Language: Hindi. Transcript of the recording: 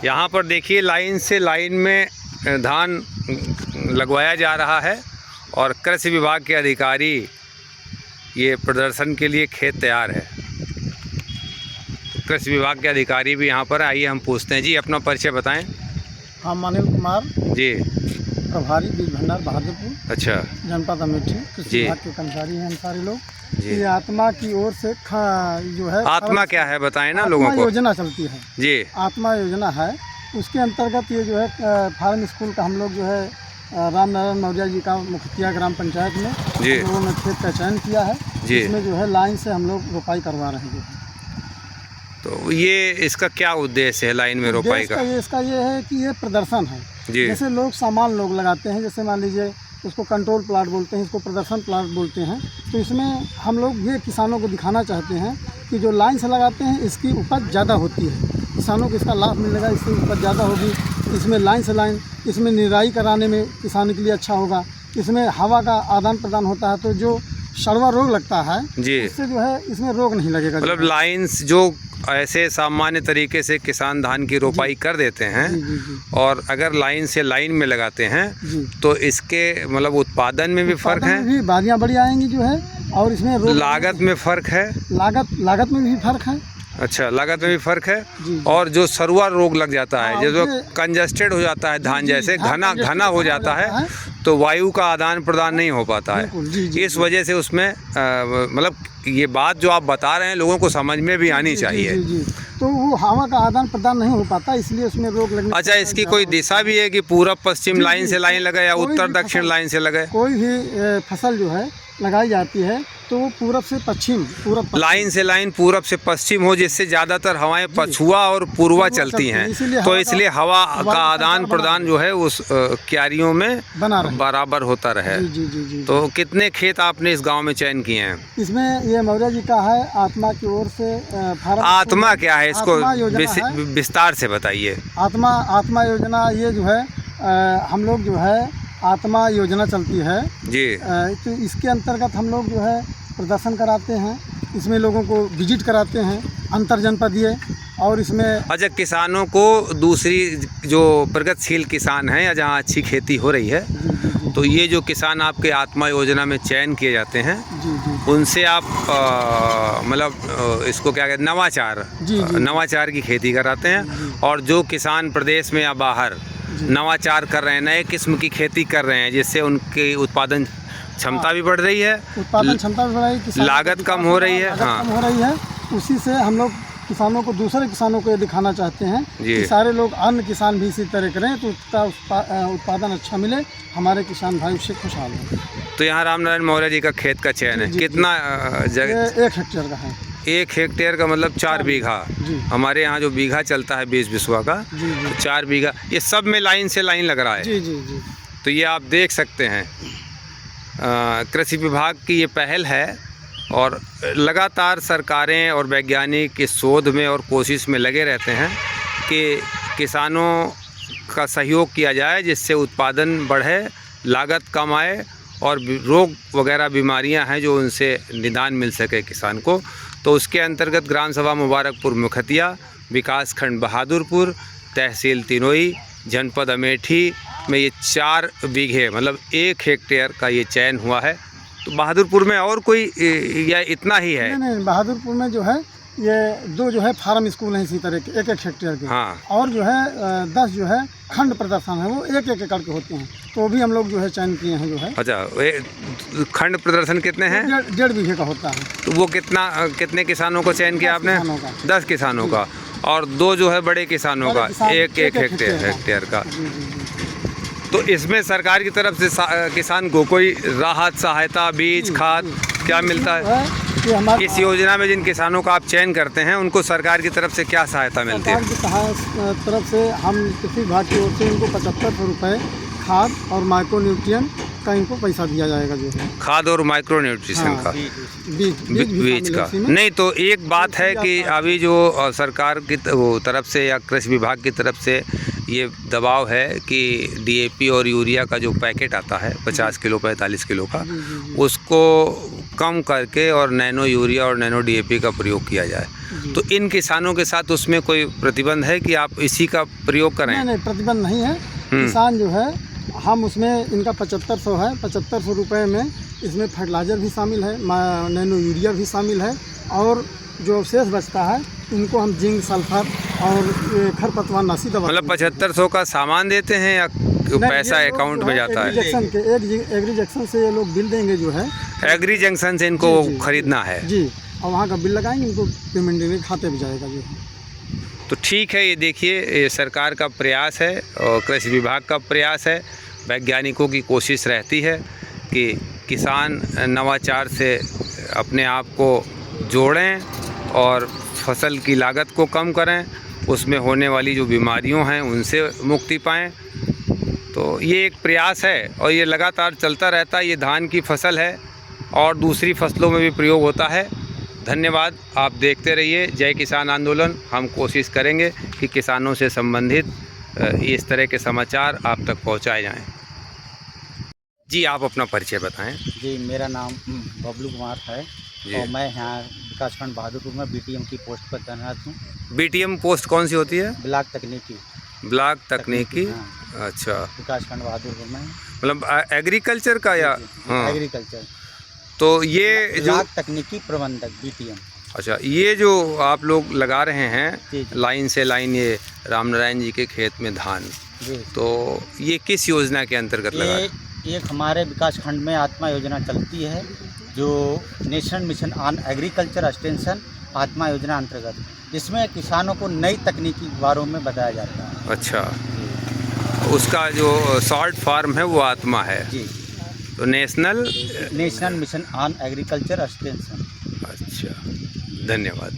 यहाँ पर देखिए लाइन से लाइन में धान लगवाया जा रहा है और कृषि विभाग के अधिकारी ये प्रदर्शन के लिए खेत तैयार है। तो कृषि विभाग के अधिकारी भी यहाँ पर आइए हम पूछते हैं। जी अपना परिचय बताएं। हम अनिल कुमार जी, प्रभारी बीज भंडार बहादुरपुर, अच्छा, जनपद अमेठी, कृषि जी। विभाग के कर्मचारी हैं हम सारे लोग। जी। ये आत्मा की ओर से जो है आत्मा क्या है बताएं ना आत्मा लोगों को। योजना चलती है। जी, आत्मा योजना है, उसके अंतर्गत ये जो है फार्म स्कूल का हम लोग जो है राम नारायण मौर्य जी का मुखिया ग्राम पंचायत में जी। हम लोगों ने खेत का चयन किया है। जी। इसमें जो है लाइन से हम लोग रोपाई करवा रहे हैं। तो ये इसका क्या उद्देश्य है लाइन में रोपाई का? इसका ये है कि ये प्रदर्शन है। जी। जैसे सामान लोग लगाते हैं, जैसे मान लीजिए उसको कंट्रोल प्लाट बोलते हैं, इसको प्रदर्शन प्लाट बोलते हैं। तो इसमें हम लोग ये किसानों को दिखाना चाहते हैं कि जो लाइन से लगाते हैं इसकी उपज ज़्यादा होती है, किसानों को इसका लाभ मिलेगा, इसकी उपज ज़्यादा होगी। इसमें लाइन से लाइन, इसमें निराई कराने में किसानों के लिए अच्छा होगा। इसमें हवा का आदान प्रदान होता है, तो जो सड़वा रोग लगता है जी, इससे जो है इसमें रोग नहीं लगेगा। मतलब लाइन्स जो ऐसे सामान्य तरीके से किसान धान की रोपाई कर देते हैं जी, जी, जी। और अगर लाइन से लाइन में लगाते हैं जी। तो इसके मतलब उत्पादन में भी फर्क है, भी बादियाँ बड़ी आएंगी जो है, और इसमें लागत में फर्क है। लागत में भी फर्क है। अच्छा, लागत में भी फर्क है। जी। और जो सरुआ रोग लग जाता है, हाँ, जो उसे- कंजस्टेड हो जाता है धान, जी, जैसे धान घना congested घना हो जाता है तो वायु का आदान प्रदान नहीं हो पाता है। बिल्कुल, जी, जी, इस वजह से उसमें मतलब ये बात जो आप बता रहे हैं लोगों को समझ में भी आनी चाहिए। जी, जी, जी। तो वो हवा का आदान प्रदान नहीं हो पाता, इसलिए उसमें रोग लगने। अच्छा, इसकी कोई दिशा भी है कि पूरब पश्चिम जी, लाइन जी। से लाइन लगे या कोई उत्तर भी दक्षिण फसल- लाइन से लगे? कोई भी फसल जो है लगाई जाती है तो वो पूरब से पश्चिम, लाइन से लाइन पूरब से पश्चिम हो, जिससे ज़्यादातर हवाएं पछुआ और पूर्वा चलती हैं, तो इसलिए हवा का आदान प्रदान जो है उस क्यारियों में बराबर होता रहे। जी, जी, जी, जी। तो कितने खेत आपने इस गांव में चयन किए हैं? इसमें ये मौर्य जी का है, आत्मा की ओर से फार्म। आत्मा क्या है, इसको आत्मा योजना है। विस्तार से बताइए। आत्मा योजना ये जो है हम लोग जो है आत्मा योजना चलती है जी। तो इसके अंतर्गत हम लोग जो है प्रदर्शन कराते हैं, इसमें लोगों को विजिट कराते हैं अंतर जनपदीय, और इसमें अच्छा, किसानों को दूसरी जो प्रगतिशील किसान हैं या जहाँ अच्छी खेती हो रही है, तो ये जो किसान आपके आत्मा योजना में चयन किए जाते हैं, जी, जी, उनसे आप मतलब इसको क्या कहते हैं, नवाचार, नवाचार की खेती कराते हैं। और जो किसान प्रदेश में या बाहर नवाचार कर रहे हैं, नए किस्म की खेती कर रहे हैं, जिससे उनकी उत्पादन क्षमता भी बढ़ रही है, उत्पादन क्षमता भी बढ़ रही है, लागत कम हो रही है। हाँ, कम हो रही है। उसी से हम लोग किसानों को, दूसरे किसानों को ये दिखाना चाहते हैं कि सारे लोग, अन्य किसान भी इसी तरह करें तो उसका उत्पादन अच्छा मिले, हमारे किसान भाई उससे खुशहाल हों। तो यहाँ राम नारायण मौर्य जी का खेत का चयन है। कितना जगह? 1 हेक्टेयर का है। 1 हेक्टेयर का मतलब 4 बीघा। हमारे यहाँ जो बीघा चलता है 20 बिस्वा का, तो 4 बीघा, ये सब में लाइन से लाइन लग रहा है। जी, जी, जी। तो ये आप देख सकते हैं कृषि विभाग की ये पहल है और लगातार सरकारें और वैज्ञानिक इस शोध में और कोशिश में लगे रहते हैं कि किसानों का सहयोग किया जाए, जिससे उत्पादन बढ़े, लागत कम आए और रोग वगैरह बीमारियां हैं जो उनसे निदान मिल सके किसान को। तो उसके अंतर्गत ग्राम सभा मुबारकपुर मुखतिया, विकासखंड बहादुरपुर, तहसील तिनोई, जनपद अमेठी में ये 4 बीघे मतलब 1 हेक्टेयर का ये चयन हुआ है। तो बहादुरपुर में और कोई या इतना ही है? नहीं, बहादुरपुर में जो है ये 2 जो है फार्म स्कूल हैं इसी तरह के 1-1 हेक्टेयर के। हाँ। और जो है 10 जो है खंड प्रदर्शन है, वो 1-1 एकड़ के होते हैं, तो भी हम लोग जो है चयन किए हैं जो है। अच्छा, खंड प्रदर्शन कितने हैं? 1.5 बीघे का होता है। तो वो कितने किसानों को चयन किया आपने? 10 किसानों का। और 2 जो है बड़े किसानों का, 1-1 हेक्टेयर का। तो इसमें सरकार की तरफ से किसान को कोई राहत, सहायता, बीज, खाद क्या मिलता है? इस योजना में जिन किसानों का आप चयन करते हैं उनको सरकार की तरफ से क्या सहायता मिलती है? सरकार की तरफ से हम कृषि विभाग की ओर से उनको 7500 रुपये खाद और माइक्रोन्यूट्रिएंट का इनको पैसा दिया जाएगा जो है। खाद और माइक्रो न्यूट्रिशन हाँ, का बीज बीज का नहीं। तो एक बात है कि अभी जो सरकार की तरफ से या कृषि विभाग की तरफ से ये दबाव है कि डीएपी और यूरिया का जो पैकेट आता है 50 किलो 45 किलो का, उसको कम करके और नैनो यूरिया और नैनो डीएपी का प्रयोग किया जाए। तो इन किसानों के साथ उसमें कोई प्रतिबंध है कि आप इसी का प्रयोग करें? नहीं, प्रतिबंध नहीं है। किसान जो है, हम उसमें इनका 7500 है, 7500 रुपये में इसमें फर्टिलाइज़र भी शामिल है, नैनो यूरिया भी शामिल है, और जो अवशेष बचता है इनको हम जिंक, सल्फर और खरपतवार नाशी दवा, मतलब 7500 का सामान देते हैं या पैसा अकाउंट में जाता है? एग्री जंक्शन से ये लोग बिल देंगे जो है, एग्री जंक्शन से इनको खरीदना है जी, और वहाँ का बिल लगाएंगे, इनको पेमेंट देंगे, खाते में जाएगा जो है। तो ठीक है, ये देखिए, ये सरकार का प्रयास है और कृषि विभाग का प्रयास है, वैज्ञानिकों की कोशिश रहती है कि किसान नवाचार से अपने आप को जोड़ें और फसल की लागत को कम करें, उसमें होने वाली जो बीमारियों हैं उनसे मुक्ति पाएँ। तो ये एक प्रयास है और ये लगातार चलता रहता है। ये धान की फसल है और दूसरी फसलों में भी प्रयोग होता है। धन्यवाद, आप देखते रहिए जय किसान आंदोलन। हम कोशिश करेंगे कि किसानों से संबंधित इस तरह के समाचार आप तक पहुंचाए जाएं। जी, आप अपना परिचय बताएं। जी, मेरा नाम बबलू कुमार है और मैं यहाँ विकासखंड बहादुरपुर में बीटीएम की पोस्ट पर तैनात हूँ। बीटीएम पोस्ट कौन सी होती है? ब्लॉक तकनीकी। ब्लॉक तकनीकी, हाँ। अच्छा, विकासखंड बहादुरपुर में, मतलब एग्रीकल्चर का या? हाँ, एग्रीकल्चर। तो ये जो ब्लॉक तकनीकी प्रबंधक बीटीएम। अच्छा, ये जो आप लोग लगा रहे हैं जी। लाइन से लाइन, ये रामनारायण जी के खेत में धान, जी, तो ये किस योजना के अंतर्गत लगा रहे हैं? एक हमारे विकासखंड में आत्मा योजना चलती है, जो national mission on agriculture extension आत्मा योजना अंतर्गत, जिसमें किसानों को नई तकनीकी के बारे में बताया जाता है। अच्छा, उसका जो शॉर्ट फॉर्म है वो आत्मा है जी। तो national mission on agriculture extension. अच्छा, धन्यवाद।